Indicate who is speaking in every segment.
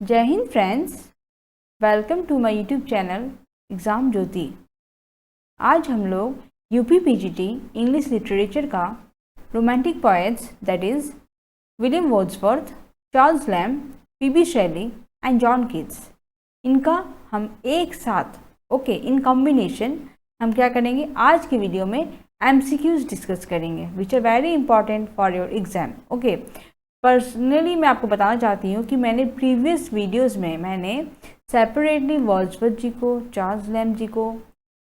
Speaker 1: जय Hind friends, welcome to my YouTube channel exam Jyoti. आज हम लोग यूपी पीजीटी इंग्लिश लिटरेचर का romantic poets that is William Wordsworth, Charles Lamb, PB Shelley and John Keats, इनका हम एक साथ इन कॉम्बिनेशन हम क्या करेंगे आज की वीडियो में एमसीक्यूज डिस्कस करेंगे which are very important for your exam. Personally मैं आपको बताना चाहती हूँ कि मैंने प्रीवियस वीडियोस में मैंने सेपरेटली वर्ड्सवर्थ जी को, चार्ल्स लैम्ब जी को,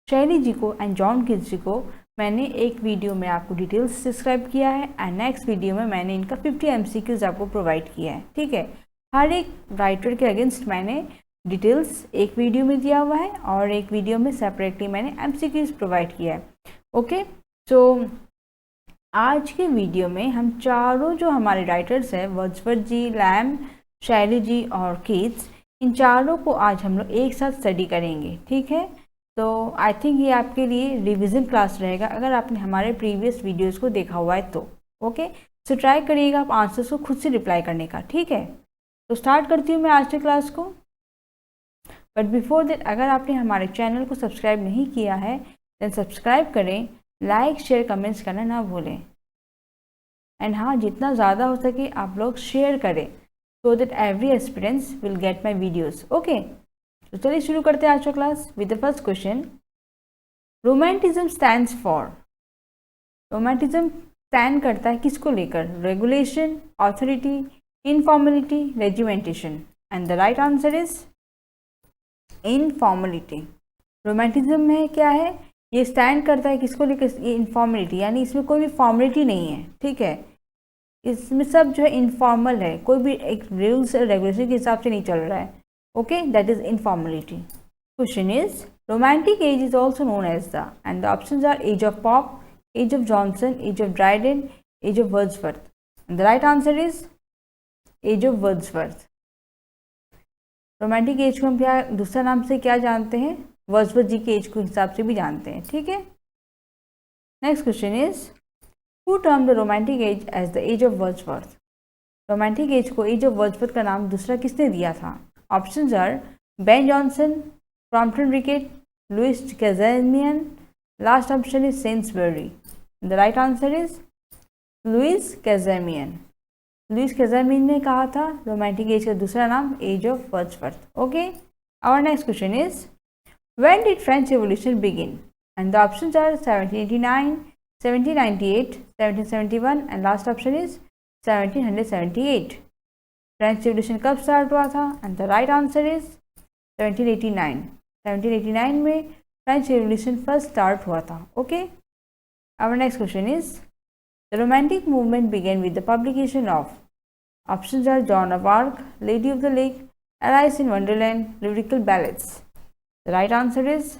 Speaker 1: शेली जी को एंड जॉन कीट्स जी को मैंने एक वीडियो में आपको डिटेल्स डिस्क्राइब किया है एंड नेक्स्ट वीडियो में मैंने इनका 50 एमसीक्यूज आपको प्रोवाइड किया है। ठीक है, हर एक राइटर के अगेंस्ट मैंने डिटेल्स एक वीडियो में दिया हुआ है और एक वीडियो में सेपरेटली मैंने एमसीक्यूज प्रोवाइड किया है। ओके, सो आज के वीडियो में हम चारों जो हमारे राइटर्स हैं वर्ड्सवर्थ जी, लैम्ब, शेली जी और कीट्स, इन चारों को आज हम लोग एक साथ स्टडी करेंगे। ठीक है, तो आई थिंक ये आपके लिए रिवीजन क्लास रहेगा अगर आपने हमारे प्रीवियस वीडियोस को देखा हुआ है तो। ओके, सो ट्राई करिएगा आप आंसर्स को खुद से रिप्लाई करने का। ठीक है, तो स्टार्ट करती हूँ मैं आज के क्लास को। बट बिफोर दैट, अगर आपने हमारे चैनल को सब्सक्राइब नहीं किया है देन सब्सक्राइब करें, लाइक शेयर कमेंट्स करना ना भूलें एंड हाँ, जितना ज़्यादा हो सके आप लोग शेयर करें so that every aspirants will get my videos. Okay, तो चलिए शुरू करते हैं आज का class with the first question. Romanticism stands for, romanticism stand करता है किसको लेकर? Regulation, authority, informality, regimentation. And the right answer is informality. Romanticism में क्या है, ये स्टैंड करता है किसको लेकर? ये इनफॉर्मेलिटी, यानी इसमें कोई भी फॉर्मेलिटी नहीं है। ठीक है, इसमें सब जो है इनफॉर्मल है, कोई भी एक रूल्स और रेगुलेशन के हिसाब से नहीं चल रहा है। Okay, that is informality. Question is romantic age is also known as the, and the options are age of Pope, age of Johnson, age of Dryden, age of Wordsworth. The right answer is age of Wordsworth. Romantic age को हम क्या दूसरा नाम से क्या जानते हैं? Wordsworth ji के एज के हिसाब से भी जानते हैं। ठीक है, next question is who term the romantic age age the age of Wordsworth. Romantic age को एज ऑफ वर्ड्सवर्थ का नाम दूसरा किसने दिया था? Options are Ben Jonson, Crompton Rickett, Louis Cazamian, last option is Saintsbury. The right answer is Louis Cazamian. Louis Cazamian ने कहा था रोमांटिक एज का दूसरा नाम age of Wordsworth. Okay, our next question is when did French Revolution begin? And the options are 1789, 1798, 1771 and last option is 1778। French revolution कब start हुआ था? And the right answer is 1789। 1789 में French revolution first start हुआ था। Okay, our next question is the romantic movement began with the publication of. Options are Joan of Arc, Lady of the Lake, Alice in Wonderland, Lyrical Ballads. The right answer is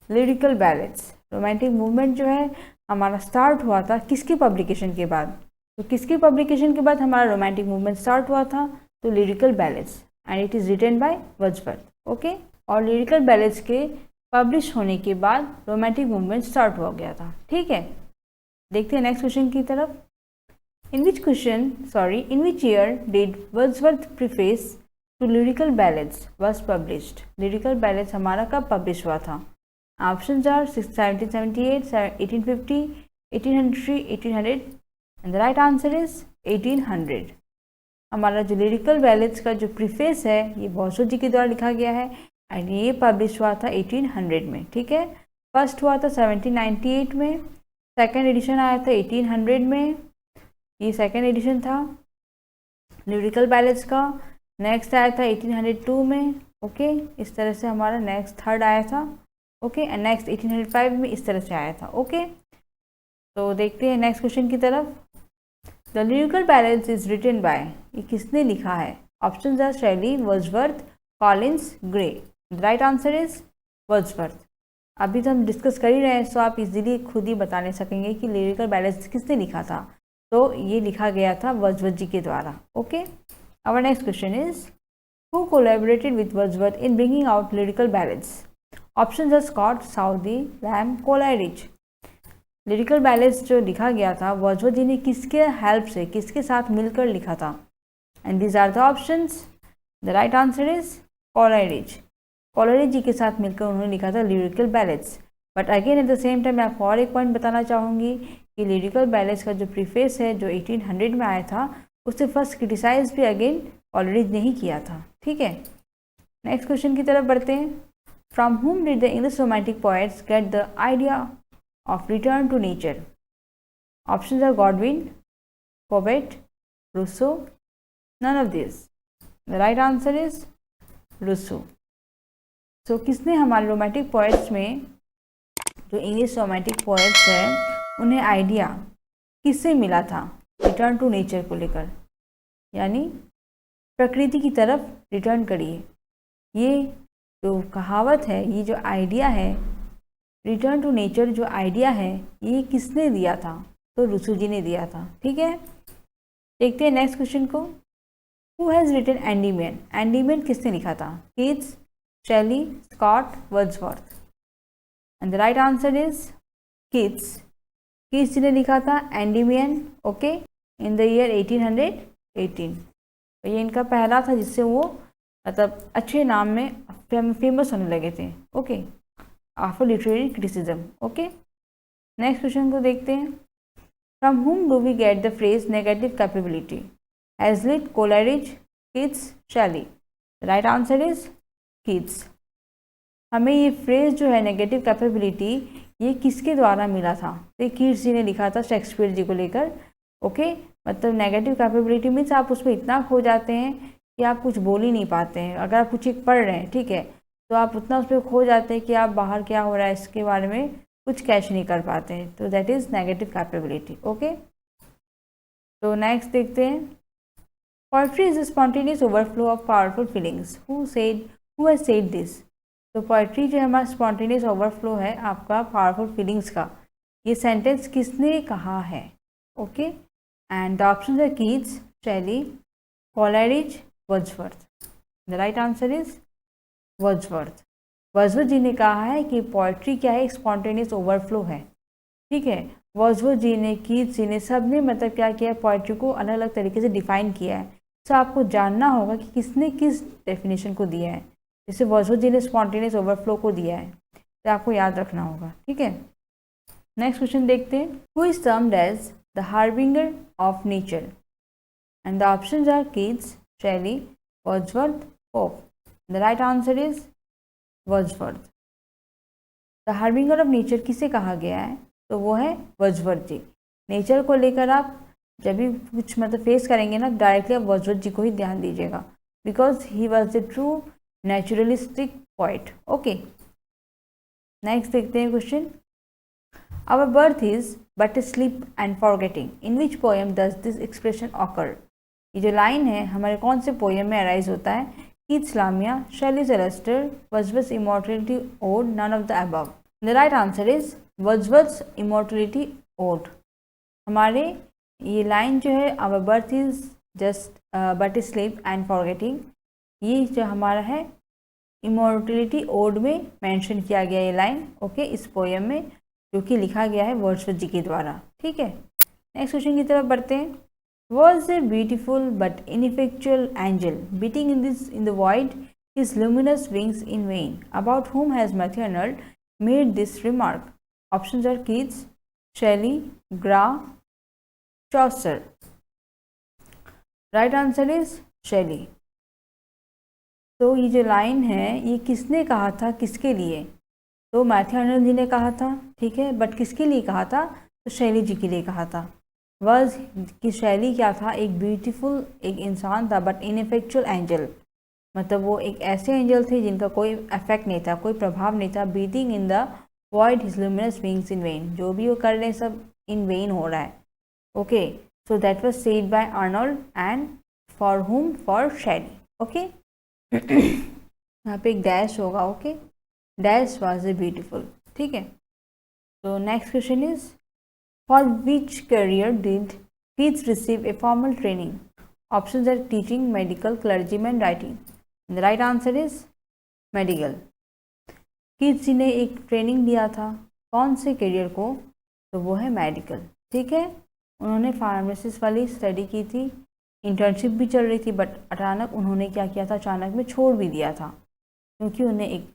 Speaker 1: Lyrical Ballads. Romantic movement जो है हमारा start हुआ था किसकी publication के बाद? तो किसकी पब्लिकेशन के बाद हमारा रोमांटिक मूवमेंट स्टार्ट हुआ था? तो Lyrical Ballads, and it is written by Wordsworth. Okay, और लिरिकल बैलेट्स के पब्लिश होने के बाद रोमांटिक मूवमेंट स्टार्ट हो गया था। ठीक है, देखते हैं नेक्स्ट क्वेश्चन की तरफ। In which year did Wordsworth preface to Lyrical Ballads was published? Lyrical Ballads हमारा कब पब्लिश हुआ था? Options are 1778, 1850, 1803, 1800 and the right answer is 1800। हमारा जो लिरिकल बैलेट्स का जो प्रीफेस है ये वर्ड्सवर्थ जी के द्वारा लिखा गया है एंड ये पब्लिश हुआ था 1800 में। ठीक है, फर्स्ट हुआ था 1798 में, सेकेंड एडिशन आया था 1800 में, ये सेकेंड एडिशन था लिरिकल बैलेट्स का। नेक्स्ट आया था 1802 में। ओके, इस तरह से हमारा नेक्स्ट थर्ड आया था। ओके, एंड नेक्स्ट 1805 में इस तरह से आया था। ओके, तो देखते हैं नेक्स्ट क्वेश्चन की तरफ। The Lyrical Ballads is written by, ये किसने लिखा है? Options are Shelley, Wordsworth, Collins, Gray. The right answer is Wordsworth. अभी तो हम डिस्कस कर ही रहे हैं, सो आप इजीली खुद ही बता नहीं सकेंगे कि लिरिकल बैलेट्स किसने लिखा था। तो ये लिखा गया था वर्ड्सवर्थ जी के द्वारा। Okay, our next question is who collaborated with Wordsworth in bringing out Lyrical Ballads? Options are Scott, Southey, Lamb, Coleridge. Lyrical Ballads जो लिखा गया था वर्ड्सवर्थ जी ने किसके हेल्प से, किसके साथ मिलकर लिखा था? And these are the options the right answer is Coleridge. Coleridge ji के साथ मिलकर उन्होंने लिखा था Lyrical Ballads. But again at the same time मैं आपको और एक पॉइंट बताना चाहूँगी कि लिरिकल बैलेट्स का जो प्रीफेस है जो 1800 में आया था उससे फर्स्ट क्रिटिसाइज भी अगेन कॉलरिज ने ही किया था। ठीक है, नेक्स्ट क्वेश्चन की तरफ बढ़ते हैं। From whom did the English romantic poets get the idea of return to nature? Options are Godwin, Cobbett, Rousseau, none of these. The right answer is Rousseau. So किसने हमारे रोमांटिक पोएट्स में, जो English romantic poets हैं, उन्हें idea किससे मिला था return to nature को लेकर, यानी प्रकृति की तरफ रिटर्न करिए। ये जो कहावत है, ये जो आइडिया है रिटर्न टू नेचर, जो आइडिया है ये किसने दिया था? तो रूसो जी ने दिया था। ठीक है, देखते हैं नेक्स्ट क्वेश्चन को। Who has written Endymion? Endymion किसने लिखा था? Keats, Shelley, Scott, Wordsworth. And the right answer is Keats. Keats ji ने लिखा था Endymion, okay, in the year 1818। तो ये इनका पहला था जिससे वो मतलब अच्छे नाम में फेमस होने लगे थे। Okay, after literary criticism. Okay, next question को देखते हैं। From whom do we get the phrase negative capability? Hazlitt, Coleridge, Keats, Shelley. The right answer is Keats. हमें ये फ्रेज जो है नेगेटिव कैपेबिलिटी, ये किसके द्वारा मिला था? तो कीट्स जी ने लिखा था शेक्सपियर जी को लेकर। ओके, मतलब नेगेटिव कैपेबिलिटी मीन्स आप उसमें इतना खो जाते हैं कि आप कुछ बोल ही नहीं पाते हैं। अगर आप कुछ पढ़ रहे हैं, ठीक है, तो आप उतना उसमें खो जाते हैं कि आप बाहर क्या हो रहा है इसके बारे में कुछ कैच नहीं कर पाते हैं। तो that is negative capability. Okay, तो नेक्स्ट देखते हैं। Poetry is spontaneous overflow of powerful feelings. Who has said this? तो पोएट्री जो है हमारा स्पॉन्टेनियस ओवरफ्लो है आपका पावरफुल फीलिंग्स का। ये सेंटेंस किसने कहा है? Okay, and the options are Keats, Shelley, Coleridge, Wordsworth. The right answer is Wordsworth. Wordsworth ji ने कहा है कि पोएट्री क्या है? स्पॉन्टेनियस ओवरफ्लो है। ठीक है, वर्ड्सवर्थ जी ने, कीट्स जी ने, सब ने मतलब क्या किया है, पोएट्री को अलग अलग तरीके से डिफाइन किया है। तो आपको जानना होगा कि किसने किस डेफिनेशन को दिया है। जैसे वर्ड्सवर्थ जी ने स्पॉन्टेनियस ओवरफ्लो को दिया है, तो आपको याद रखना होगा। ठीक है, नेक्स्ट क्वेश्चन देखते हैं। Who is termed as the harbinger of nature? And the options are Keats, Shelley, Wordsworth, Pope. The right answer is Wordsworth. The harbinger of nature किसे कहा गया है? तो वो है वर्ड्सवर्थ जी। नेचर को लेकर आप जब भी कुछ मतलब फेस करेंगे ना, डायरेक्टली आप वर्ड्सवर्थ जी को ही ध्यान दीजिएगा, because he was the true naturalistic poet. Okay, next देखते हैं question. Our birth is but sleep and forgetting, in which poem does this expression occur? ये जो लाइन है हमारे कौन से पोएम में अराइज होता है? Keats Lamia, Shelley's Alastor, Wordsworth immortality ode, none of the above. The right answer is Wordsworth immortality ode. हमारे ये लाइन जो है our birth is just but sleep and forgetting, ये जो हमारा है इमॉर्टलिटी ओड में मेंशन किया गया ये लाइन। ओके, इस पोएम में जो कि लिखा गया है वर्ड्सवर्थ जी के द्वारा। ठीक है, नेक्स्ट क्वेश्चन की तरफ बढ़ते हैं। Was a beautiful but ineffectual angel beating in the void his luminous wings in vain? About whom has Matthew Arnold made this remark? Options are Keats, Shelley, Gra, Chaucer. Right answer is Shelley. तो ये जो line है ये किसने कहा था, किसके लिए? तो मैथ्यू आर्नल्ड जी ने कहा था। ठीक है, बट किसके लिए कहा था? तो शैली जी के लिए कहा था। वॉज कि शैली क्या था? एक ब्यूटीफुल एक इंसान था, बट इनफेक्चुअल एंजल, मतलब वो एक ऐसे एंजल थे जिनका कोई इफेक्ट नहीं था, कोई प्रभाव नहीं था। Beating in the void his luminous wings in when, जो भी वो कर रहे हैं सब इन वेन हो रहा है। Okay, so that was said bye Arnold and for हुम? फॉर शैली। ओके, यहाँ पे एक डैश होगा। Okay, dash was a beautiful. ठीक है, तो next question is For which career did Keats receive a formal training? Options are teaching, medical, clergyman, writing. The right answer is medical. Keats जी ने एक training दिया था कौन से करियर को? तो वो है मेडिकल। ठीक है, उन्होंने फार्मेसिस्ट वाली स्टडी की थी इंटर्नशिप भी चल रही थी, बट अचानक उन्होंने क्या किया था, अचानक में छोड़ भी दिया था, क्योंकि उन्हें एक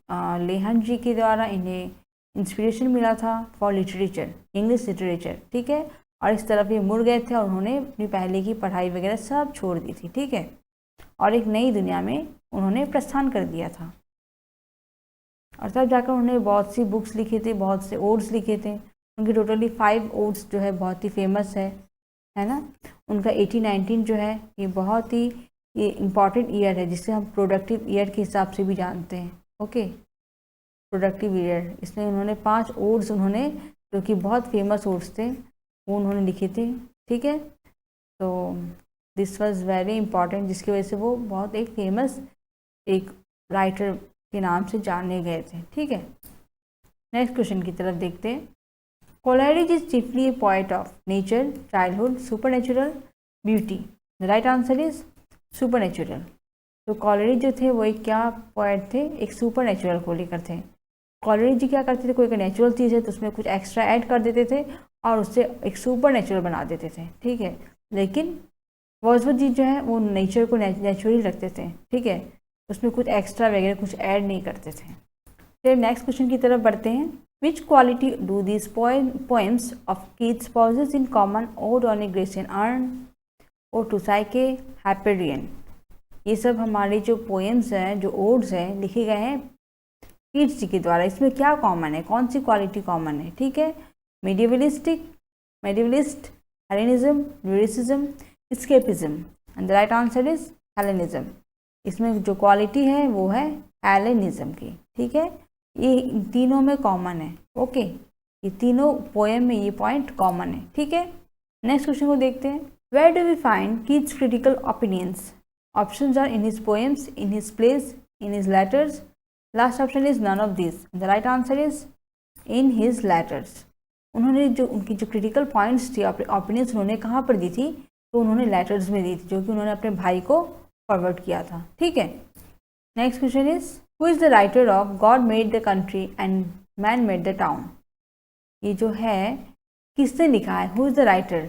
Speaker 1: लेहन जी के द्वारा इन्हें इंस्पिरेशन मिला था फॉर लिटरेचर, इंग्लिश लिटरेचर, ठीक है। और इस तरफ ये मुड़ गए थे और उन्होंने अपनी पहले की पढ़ाई वगैरह सब छोड़ दी थी, ठीक है, और एक नई दुनिया में उन्होंने प्रस्थान कर दिया था। और तब जाकर उन्होंने बहुत सी बुक्स लिखे थे, बहुत से ओड्स लिखे थे। उनके टोटली 5 ओड्स जो है बहुत ही फेमस है ना। उनका 1819 जो है ये बहुत ही ये इम्पॉर्टेंट ईयर है, जिसे हम प्रोडक्टिव ईयर के हिसाब से भी जानते हैं। ओके, प्रोडक्टिव ईयर, इसमें उन्होंने 5 ओड्स उन्होंने, जो कि बहुत फेमस ओड्स थे, वो उन्होंने लिखे थे, ठीक है। तो दिस वाज वेरी इंपॉर्टेंट, जिसकी वजह से वो बहुत एक फेमस एक राइटर के नाम से जाने गए थे, ठीक है। नेक्स्ट क्वेश्चन की तरफ देखते हैं। Coleridge is chiefly a poet of nature, childhood, supernatural, beauty. The right answer is supernatural. तो कोलेरिज जो थे वो एक क्या पोएट थे, एक सुपर नेचुरल को लेकर थे। कोलेरिज जी क्या करते थे, कोई नेचुरल चीज़ है तो उसमें कुछ एक्स्ट्रा ऐड कर देते थे और उससे एक सुपर नेचुरल बना देते थे, ठीक है। लेकिन वर्ड्सवर्थ जी जो है वो नेचर को नेचुरली रखते थे, ठीक है, उसमें कुछ एक्स्ट्रा वगैरह कुछ ऐड नहीं करते थे। फिर नेक्स्ट क्वेश्चन की तरफ बढ़ते हैं। Which quality do these poems of Keats possess in common, ode on a Grecian urn, ode to Psyche, Hyperion. ये सब हमारे जो पोएम्स हैं, जो ओड्स हैं, लिखे गए हैं कीट्स जी के द्वारा। इसमें क्या कॉमन है, कौन सी क्वालिटी कॉमन है, ठीक है। Medievalism, Hellenism, lyricism, escapism. And the right answer is Hellenism. इसमें जो क्वालिटी है वो है हेलेनिज्म की, ठीक है। ये तीनों में कॉमन है, ओके, ये तीनों पोएम में ये पॉइंट कॉमन है, ठीक है। नेक्स्ट क्वेश्चन को देखते हैं। Where do we find Keats critical opinions? Options are in his poems, in his plays, in his letters. Last option is none of this. The right answer is in his letters. उन्होंने जो उनकी जो critical points थी, opinions उन्होंने कहाँ पर दी थी, तो उन्होंने लेटर्स में दी थी, जो कि उन्होंने अपने भाई को फॉरवर्ड किया था, ठीक है। Next question is who is the writer of God made the country and man made the town? ये जो है किसने लिखा है, who is the writer?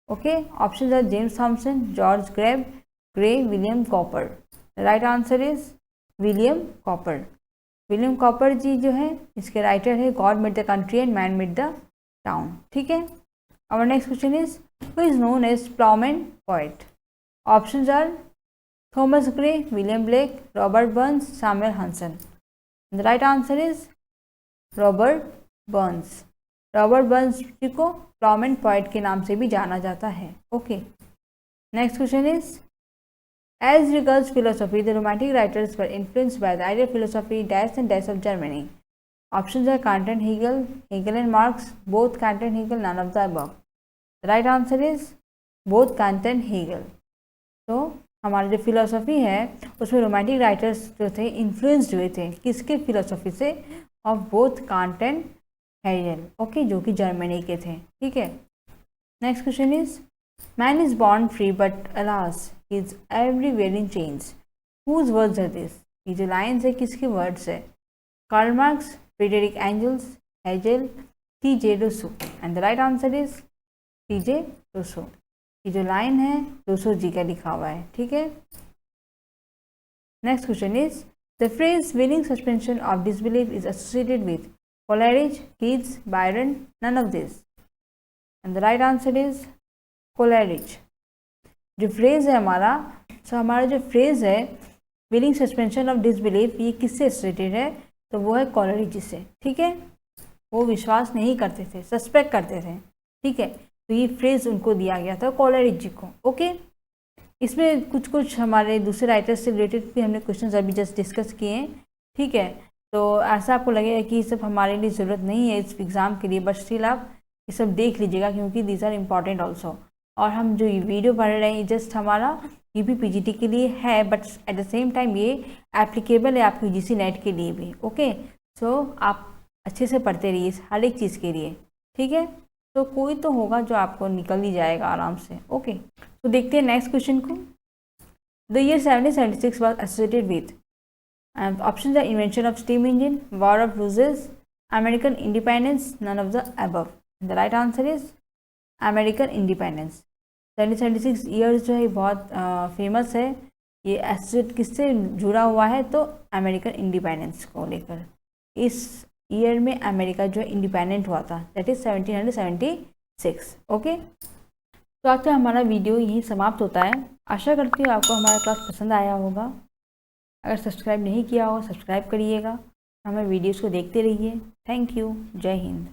Speaker 1: Okay, option are James Thomson, George Gray, William Cowper. Right answer is William Cowper. William Cowper ji जो है इसके writer है God made the country and man made the town, ठीक है। Our next question is who is known as ploughman poet? Options are Thomas Gray, William Blake, Robert Burns, Samuel Hanson. The right answer is Robert Burns. Robert Burns ji को ploughman poet के नाम से भी जाना जाता है, okay. Next question is as regards philosophy, the romantic writers were influenced by the ideal philosophy dash and dash of Germany. Options are Kant and Hegel, Hegel and Marx, both Kant and Hegel, none of the above. The right answer is both Kant and Hegel. तो हमारी जो philosophy है उसमें romantic writers जो थे influenced हुए थे किसके फिलोसफी से? Of both Kant and Hegel, okay, जो कि जर्मनी के थे, ठीक है। Next question is man is born free but alas he is everywhere in chains. Whose words are this? ये जो लाइन्स है किसके वर्ड्स है? Karl Marx, Friedrich Engels, Hegel, T J. Rousseau. And the right answer is T J. Rousseau. ये जो line है Rousseau जी का लिखा हुआ है, ठीक है। Next question is the phrase willing suspension of disbelief is associated with Coleridge, Keats, Byron, none of this. And the right answer is Coleridge. जो फ्रेज है हमारा, हमारा जो फ्रेज है विनिंग सस्पेंशन ऑफ डिसबिलीफ, ये किससे एसोसिएटेड है? तो वो है कोलेरिज से, ठीक है। वो विश्वास नहीं करते थे, सस्पेक्ट करते थे, ठीक है। तो ये फ्रेज उनको दिया गया था कोलेरिज जी को, ओके। इसमें कुछ कुछ हमारे दूसरे राइटर्स से रिलेटेड भी हमने क्वेश्चंस अभी जस्ट डिस्कस किए हैं, ठीक है। तो ऐसा आपको लगेगा कि ये सब हमारे लिए ज़रूरत नहीं है इस एग्ज़ाम के लिए, बट स्टिल आप ये सब देख लीजिएगा क्योंकि दीज आर इम्पॉर्टेंट ऑल्सो। और हम जो ये वीडियो पढ़ रहे हैं जस्ट हमारा यूपी-पीजीटी के लिए है, but at the same time ये एप्लीकेबल है आपकी यूजीसी नेट के लिए भी, ओके। सो आप अच्छे से पढ़ते रहिए हर एक चीज़ के लिए, ठीक है। तो कोई तो होगा जो आपको निकल ही जाएगा आराम से, ओके। तो देखते हैं नेक्स्ट क्वेश्चन को। The year 1776 was associated with, option are invention of steam engine, war of Roses, American independence, none of the above. The right answer is American independence. 1776 years जो है बहुत फेमस है। ये associate किससे जुड़ा हुआ है, तो अमेरिकन इंडिपेंडेंस को लेकर। इस ईयर में अमेरिका जो इंडिपेंडेंट हुआ था, दैट इज 1776। ओके, तो आज का हमारा वीडियो यहीं समाप्त होता है। आशा करती हूँ आपको हमारा क्लास पसंद आया होगा। अगर सब्सक्राइब नहीं किया हो सब्सक्राइब करिएगा, हमें वीडियोस को देखते रहिए। थैंक यू, जय हिंद।